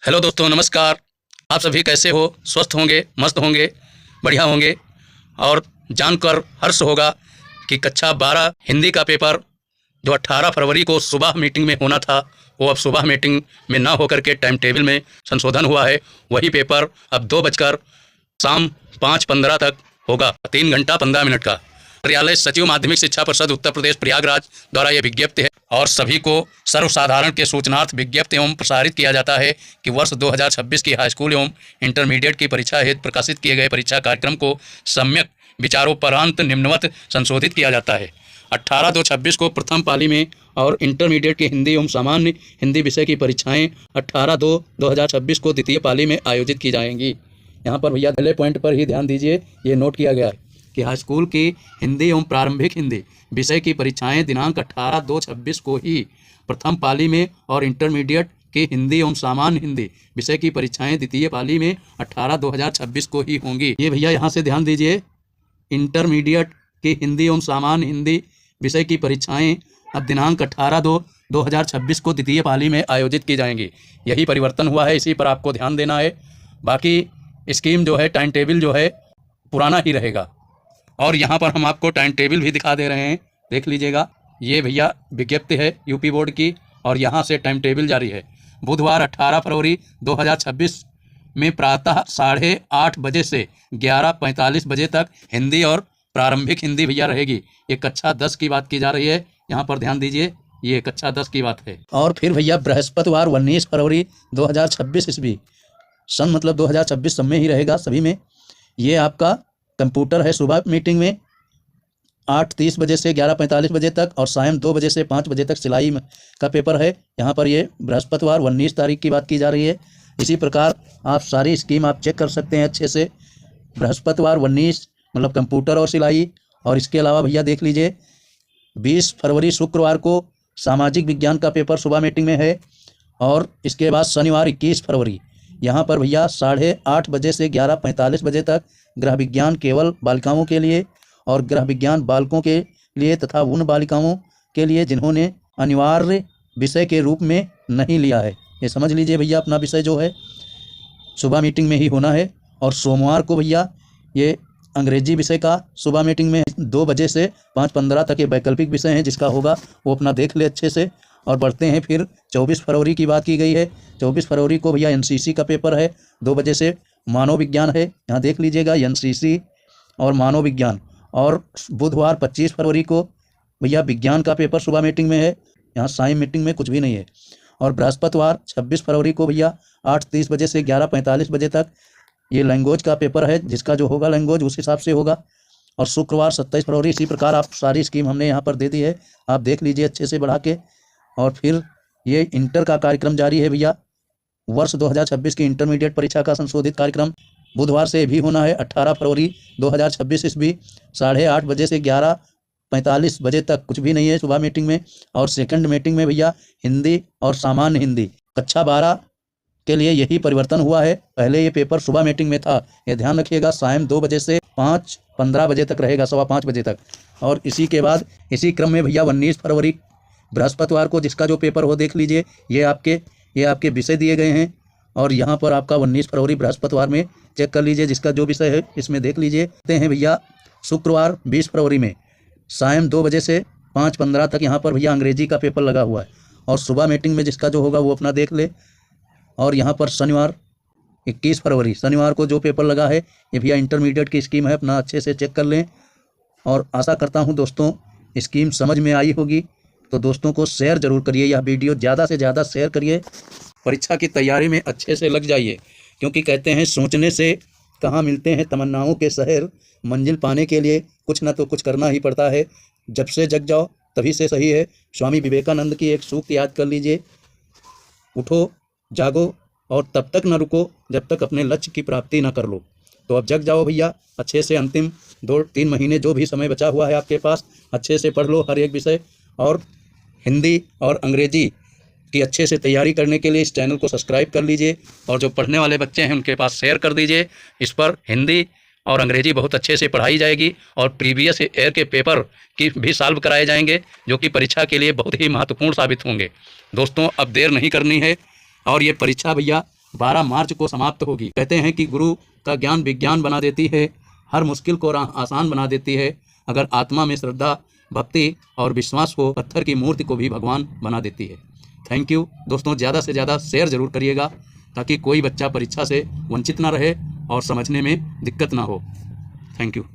Hello दोस्तों, नमस्कार। आप सभी कैसे हो? स्वस्थ होंगे, मस्त होंगे, बढ़िया होंगे। और जानकर हर्ष होगा कि कक्षा 12 हिंदी का पेपर जो 18 फरवरी को सुबह मीटिंग में होना था, वो अब सुबह मीटिंग में ना होकर के टाइम टेबल में संशोधन हुआ है। वही पेपर अब 2 बजकर शाम 5:15 तक होगा, 3 घंटा 15 मिनट का। कार्यालय सचिव माध्यमिक शिक्षा परिषद उत्तर प्रदेश प्रयागराज द्वारा यह विज्ञप्ति है और सभी को सर्वसाधारण के सूचनार्थ विज्ञप्ति एवं प्रसारित किया जाता है कि वर्ष 2026 की हाईस्कूल एवं इंटरमीडिएट की परीक्षा हेतु प्रकाशित किए गए परीक्षा कार्यक्रम को सम्यक विचारोपरांत निम्नवत संशोधित किया जाता है। 18/2/26 को प्रथम पाली में और इंटरमीडिएट की हिंदी एवं सामान्य हिंदी विषय की परीक्षाएं 18/2/2026 को द्वितीय पाली में आयोजित की जाएंगी। यहाँ पर भैया पहले पॉइंट पर ही ध्यान दीजिए, ये नोट किया गया है कि हाई स्कूल की हिंदी एवं प्रारंभिक हिंदी विषय की परीक्षाएं दिनांक 18/2/26 को ही प्रथम पाली में और इंटरमीडिएट की हिंदी एवं सामान्य हिंदी विषय की परीक्षाएं द्वितीय पाली में 18/2/2026 को ही होंगी। ये भैया यहाँ से ध्यान दीजिए, इंटरमीडिएट की हिंदी एवं सामान्य हिंदी विषय की परीक्षाएं अब दिनांक 18/2/2026 को द्वितीय पाली में आयोजित की जाएंगी। यही परिवर्तन हुआ है, इसी पर आपको ध्यान देना है। बाकी स्कीम जो है, टाइम टेबल जो है पुराना ही रहेगा। और यहाँ पर हम आपको टाइम टेबल भी दिखा दे रहे हैं, देख लीजिएगा। ये भैया विज्ञप्ति है यूपी बोर्ड की और यहाँ से टाइम टेबल जारी है। बुधवार 18 फरवरी 2026 में प्रातः 8:30 बजे से 11:45 बजे तक हिंदी और प्रारंभिक हिंदी भैया रहेगी। ये कक्षा 10 की बात की जा रही है, यहाँ पर ध्यान दीजिए, ये कक्षा 10 की बात है। और फिर भैया बृहस्पतिवार 19 फरवरी 2026 ईस्वी, सन मतलब 2026 सब में ही रहेगा, सभी में। ये आपका कंप्यूटर है सुबह मीटिंग में 8:30 बजे से 11:45 बजे तक और शाम 2 बजे से 5 बजे तक सिलाई का पेपर है। यहाँ पर ये बृहस्पतिवार 19 तारीख की बात की जा रही है। इसी प्रकार आप सारी स्कीम आप चेक कर सकते हैं अच्छे से। बृहस्पतिवार 19 मतलब कंप्यूटर और सिलाई। और इसके अलावा भैया देख लीजिए 20 फरवरी शुक्रवार को सामाजिक विज्ञान का पेपर सुबह मीटिंग में है। और इसके बाद शनिवार 21 फरवरी यहाँ पर भैया 8:30 बजे से 11:45 बजे तक गृह विज्ञान केवल बालिकाओं के लिए और गृह विज्ञान बालकों के लिए तथा उन बालिकाओं के लिए जिन्होंने अनिवार्य विषय के रूप में नहीं लिया है। ये समझ लीजिए भैया, अपना विषय जो है सुबह मीटिंग में ही होना है। और सोमवार को भैया ये अंग्रेजी विषय का सुबह मीटिंग में 2 बजे से 5:15 तक ये वैकल्पिक विषय हैं, जिसका होगा वो अपना देख ले अच्छे से। और बढ़ते हैं फिर 24 फरवरी की बात की गई है। 24 फरवरी को भैया एनसीसी का पेपर है, 2 बजे से। मानव विज्ञान है, यहाँ देख लीजिएगा, एनसीसी और मानव विज्ञान। और बुधवार 25 फरवरी को भैया विज्ञान का पेपर सुबह मीटिंग में है, यहाँ साइंस मीटिंग में कुछ भी नहीं है। और बृहस्पतिवार 26 फरवरी को भैया 8:30 बजे से 11:45 बजे तक ये लैंग्वेज का पेपर है, जिसका जो होगा लैंग्वेज उस हिसाब से होगा। और शुक्रवार 27 फरवरी, इसी प्रकार आप सारी स्कीम हमने यहाँ पर दे दी है, आप देख लीजिए अच्छे से बढ़ा के। और फिर ये इंटर का कार्यक्रम जारी है भैया। वर्ष 2026 की इंटरमीडिएट परीक्षा का संशोधित कार्यक्रम बुधवार से भी होना है, 18 फरवरी 2026 ईस्वी, 8:30 बजे से 11:45 बजे तक कुछ भी नहीं है सुबह मीटिंग में। और सेकंड मीटिंग में भैया हिंदी और सामान्य हिंदी कक्षा 12 के लिए यही परिवर्तन हुआ है। पहले ये पेपर सुबह मीटिंग में था, ये ध्यान रखिएगा, शाम 2 बजे से 5:15 बजे तक रहेगा, 5:15 बजे तक। और इसी के बाद इसी क्रम में भैया 19 फरवरी बृहस्पतिवार को जिसका जो पेपर हो देख लीजिए, ये आपके विषय दिए गए हैं। और यहाँ पर आपका 19 फरवरी बृहस्पतिवार में चेक कर लीजिए, जिसका जो विषय है इसमें देख लीजिए। देखते हैं भैया शुक्रवार 20 फरवरी में शाम 2 बजे से 5:15 तक यहाँ पर भैया अंग्रेजी का पेपर लगा हुआ है। और सुबह मीटिंग में जिसका जो होगा वो अपना देख ले। और यहाँ पर शनिवार 21 फरवरी शनिवार को जो पेपर लगा है, ये भैया इंटरमीडिएट की स्कीम है, अपना अच्छे से चेक कर लें। और आशा करता हूँ दोस्तों स्कीम समझ में आई होगी, तो दोस्तों को शेयर जरूर करिए, यह वीडियो ज़्यादा से ज़्यादा शेयर करिए। परीक्षा की तैयारी में अच्छे से लग जाइए, क्योंकि कहते हैं सोचने से कहाँ मिलते हैं तमन्नाओं के शहर, मंजिल पाने के लिए कुछ ना तो कुछ करना ही पड़ता है। जब से जग जाओ तभी से सही है। स्वामी विवेकानंद की एक सूक्त याद कर लीजिए, उठो जागो और तब तक न रुको जब तक अपने लक्ष्य की प्राप्ति न कर लो। तो अब जग जाओ भैया, अच्छे से अंतिम 2-3 महीने जो भी समय बचा हुआ है आपके पास, अच्छे से पढ़ लो हर एक विषय। और हिंदी और अंग्रेजी की अच्छे से तैयारी करने के लिए इस चैनल को सब्सक्राइब कर लीजिए। और जो पढ़ने वाले बच्चे हैं उनके पास शेयर कर दीजिए। इस पर हिंदी और अंग्रेजी बहुत अच्छे से पढ़ाई जाएगी और प्रीवियस ईयर के पेपर की भी सॉल्व कराए जाएंगे, जो कि परीक्षा के लिए बहुत ही महत्वपूर्ण साबित होंगे। दोस्तों अब देर नहीं करनी है। और ये परीक्षा भैया 12 मार्च को समाप्त होगी। कहते हैं कि गुरु का ज्ञान विज्ञान बना देती है, हर मुश्किल को आसान बना देती है। अगर आत्मा में श्रद्धा, भक्ति और विश्वास हो, पत्थर की मूर्ति को भी भगवान बना देती है। थैंक यू दोस्तों, ज़्यादा से ज़्यादा शेयर ज़रूर करिएगा ताकि कोई बच्चा परीक्षा से वंचित ना रहे और समझने में दिक्कत ना हो। Thank you.